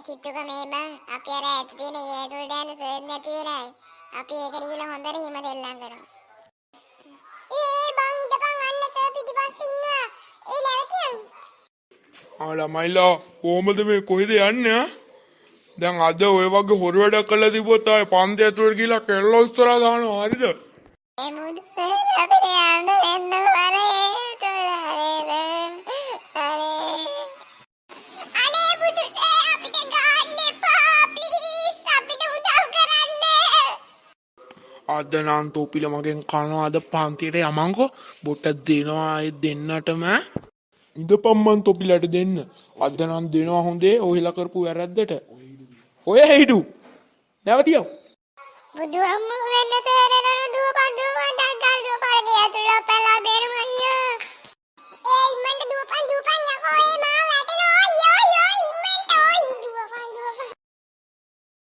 සිතුක මේ බං අපි අර ඇත තියෙන ඒ ඇතුළට යන සර්ච් නැති වෙලාවේ අපි ඒකට ගිහලා හොඳට හිම දෙල්ලම් කරනවා. බං ඉඳපන් අන්න සර් පිටිපස්සේ ඉන්නවා. නැවතියන්. ළමයිලා කොහමද මේ කොහෙද යන්නේ ආ? දැන් අද ඔය වගේ හොරු වැඩක් කරලා තිබ්බොත් ආයේ පන්ති ඇතුළට ගිහලා කෙල්ලෝ ඉස්සරහා දානවා හරිද? මුදු සර් අපිට යන්න දෙන්න වරේ අනේ බුදු සර් අපිට ගන්න එපා ප්ලීස් අපිට උදව් කරන්න. අද නම් තොපිල මගෙන් කනවා අද පන්තියට යමන්කෝ බොට දෙනවා ආයේ දෙන්නටම ඉඳපම් මන් තොපිලට දෙන්න අද නම් දෙනවා හොඳේ ඔහිලා කරපු වැරද්දට ඔය හිටු නැවතියෝ බුදු අම්මෝ වෙන්න සර් දුවපන් ඩග්ගල් දුවපන් ඇතුළට පලා බේරුම අයියෝ ඉම්මන්ට දුවපන් යකෝ මාව වැටෙනවා අයියෝ